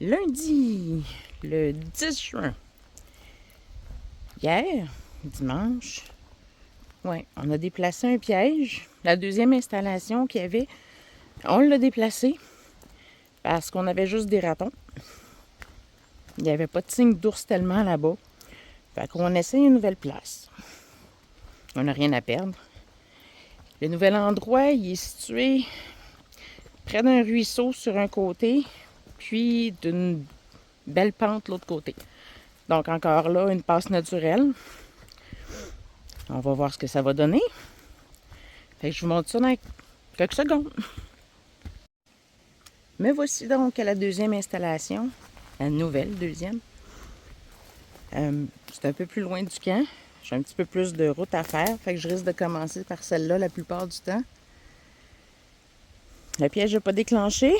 Lundi, le 10 juin. Hier, dimanche, ouais, on a déplacé un piège. La deuxième installation qu'il y avait, on l'a déplacé parce qu'on avait juste des ratons. Il n'y avait pas de signe d'ours tellement là-bas. Fait qu'on essaye une nouvelle place. On n'a rien à perdre. Le nouvel endroit, il est situé près d'un ruisseau sur un côté, puis d'une belle pente de l'autre côté. Donc encore là, une passe naturelle. On va voir ce que ça va donner. Fait que je vous montre ça dans quelques secondes. Me voici donc à la deuxième installation. La nouvelle deuxième. C'est un peu plus loin du camp. J'ai un petit peu plus de route à faire. Fait que je risque de commencer par celle-là la plupart du temps. Le piège n'a pas déclenché.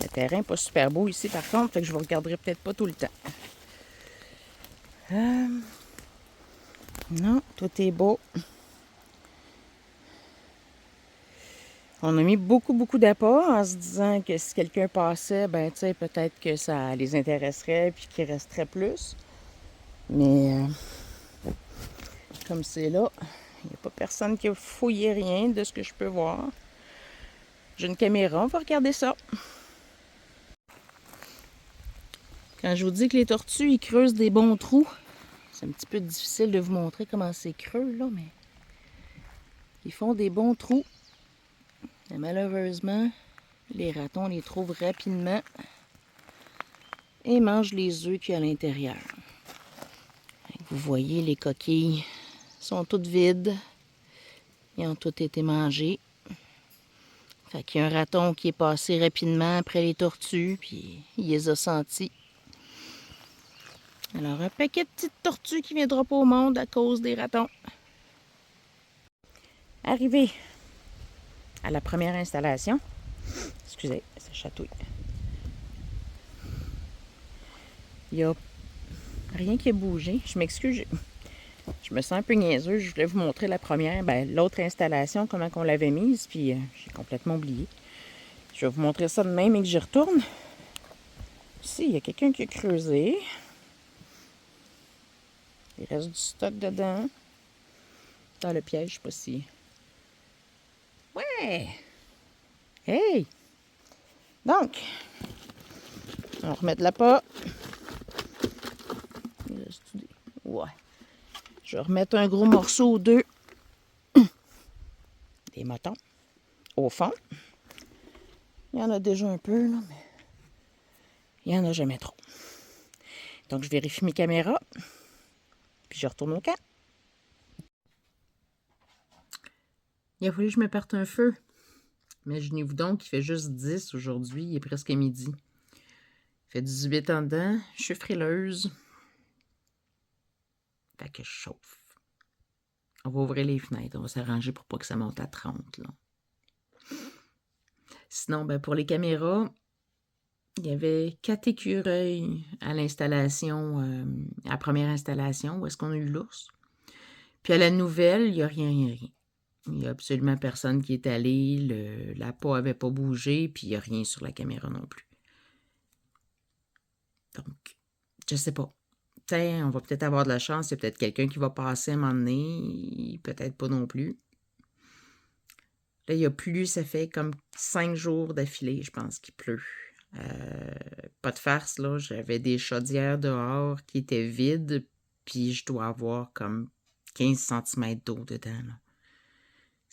Le terrain n'est pas super beau ici par contre. Fait que je ne vous regarderai peut-être pas tout le temps. Non, tout est beau. On a mis beaucoup d'appâts en se disant que si quelqu'un passait, ben tu sais, peut-être que ça les intéresserait puis qu'il resterait plus. Mais comme c'est là, il n'y a pas personne qui a fouillé rien de ce que je peux voir. J'ai une caméra, on va regarder ça. Quand je vous dis que les tortues, ils creusent des bons trous, c'est un petit peu difficile de vous montrer comment c'est creux, là, mais ils font des bons trous. Et malheureusement, les ratons les trouvent rapidement et mangent les œufs qu'il y a à l'intérieur. Vous voyez, les coquilles sont toutes vides. Ils ont toutes été mangées. Fait qu'il y a un raton qui est passé rapidement après les tortues, puis il les a sentis. Alors, un paquet de petites tortues qui ne viendra pas au monde à cause des ratons. Arrivé à la première installation. Excusez, ça chatouille. Il n'y a rien qui a bougé. Je m'excuse, je me sens un peu niaiseuse. Je voulais vous montrer la première, l'autre installation, comment on l'avait mise, puis j'ai complètement oublié. Je vais vous montrer ça de même et que j'y retourne. Ici, il y a quelqu'un qui a creusé. Il reste du stock dedans. Dans le piège, je sais pas si... Ouais! Hey! Donc, on remet de la pas. Ouais. Je vais remettre un gros morceau ou deux. Des motons. Au fond. Il y en a déjà un peu, là, mais il n'y en a jamais trop. Donc, je vérifie mes caméras. Puis, je retourne au camp. Il a fallu que je me parte un feu. Imaginez-vous donc qu'il fait juste 10 aujourd'hui. Il est presque midi. Il fait 18 en dedans. Je suis frileuse. Fait que je chauffe. On va ouvrir les fenêtres. On va s'arranger pour pas que ça monte à 30, là. Sinon, pour les caméras, il y avait 4 écureuils à l'installation, à la première installation, où est-ce qu'on a eu l'ours. Puis à la nouvelle, il n'y a rien. Il n'y a absolument personne qui est allé. La peau n'avait pas bougé, puis il n'y a rien sur la caméra non plus. Donc, je sais pas. On va peut-être avoir de la chance. Il y a peut-être quelqu'un qui va passer à un moment donné. Peut-être pas non plus. Là, il a plu, ça fait comme 5 jours d'affilée, je pense qu'il pleut. Pas de farce, là. J'avais des chaudières dehors qui étaient vides, puis je dois avoir comme 15 cm d'eau dedans, là.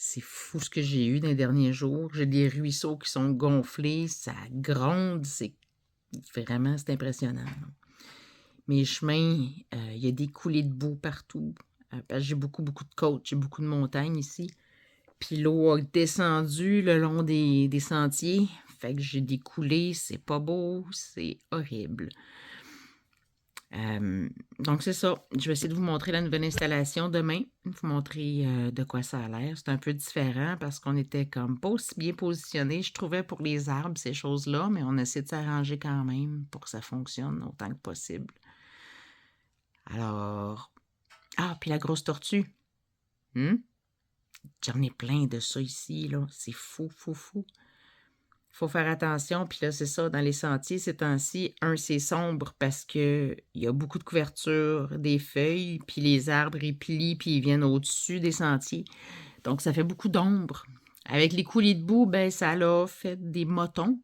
C'est fou ce que j'ai eu dans les derniers jours. J'ai des ruisseaux qui sont gonflés, ça gronde, c'est impressionnant, là. Mes chemins, il y a des coulées de boue partout. Parce que j'ai beaucoup de côtes, j'ai beaucoup de montagnes ici. Puis l'eau a descendu le long des sentiers. Fait que j'ai des coulées, c'est pas beau, c'est horrible. Donc c'est ça. Je vais essayer de vous montrer la nouvelle installation demain. Vous montrer de quoi ça a l'air. C'est un peu différent parce qu'on était comme pas aussi bien positionnés, je trouvais, pour les arbres, ces choses-là, mais on essaie de s'arranger quand même pour que ça fonctionne autant que possible. Alors... Ah, puis la grosse tortue. J'en ai plein de ça ici, là. C'est fou. faut faire attention. Puis là, c'est ça, dans les sentiers, ces temps-ci, c'est sombre parce que il y a beaucoup de couverture, des feuilles, puis les arbres, ils plient, puis ils viennent au-dessus des sentiers. Donc, ça fait beaucoup d'ombre. Avec les coulées de boue, ben, ça a fait des motons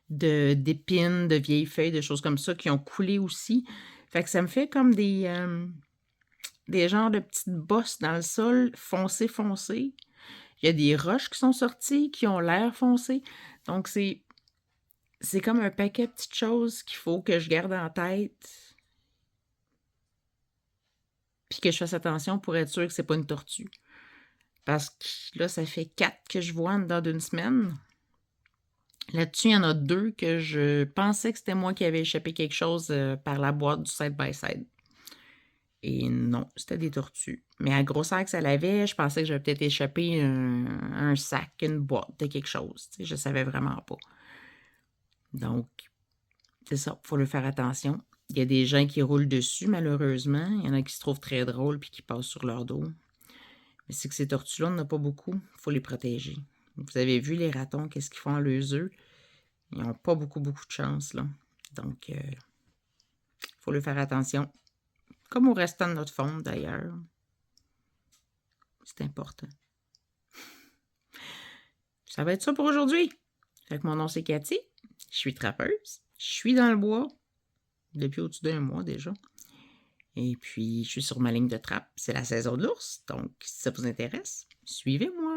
d'épines, de vieilles feuilles, de choses comme ça qui ont coulé aussi. Fait que ça me fait comme des genres de petites bosses dans le sol, foncé, foncé. Il y a des roches qui sont sorties, qui ont l'air foncées. Donc, c'est comme un paquet de petites choses qu'il faut que je garde en tête. Puis que je fasse attention pour être sûr que c'est pas une tortue. Parce que là, ça fait 4 que je vois en dedans d'une semaine. Là-dessus, il y en a 2 que je pensais que c'était moi qui avais échappé quelque chose par la boîte du side-by-side. Et non, c'était des tortues. Mais à grosseur que ça l'avait, je pensais que j'avais peut-être échappé un sac, une boîte de quelque chose. Tu sais, je savais vraiment pas. Donc, c'est ça, il faut le faire attention. Il y a des gens qui roulent dessus, malheureusement. Il y en a qui se trouvent très drôles puis qui passent sur leur dos. Mais c'est que ces tortues-là, on n'en a pas beaucoup. Il faut les protéger. Vous avez vu les ratons, qu'est-ce qu'ils font à leurs œufs? Ils n'ont pas beaucoup de chance, là. Donc, il faut leur faire attention. Comme au restant de notre faune, d'ailleurs. C'est important. Ça va être ça pour aujourd'hui. Fait que mon nom, c'est Cathy. Je suis trappeuse. Je suis dans le bois depuis au-dessus d'un mois déjà. Et puis, je suis sur ma ligne de trappe. C'est la saison de l'ours. Donc, si ça vous intéresse, suivez-moi.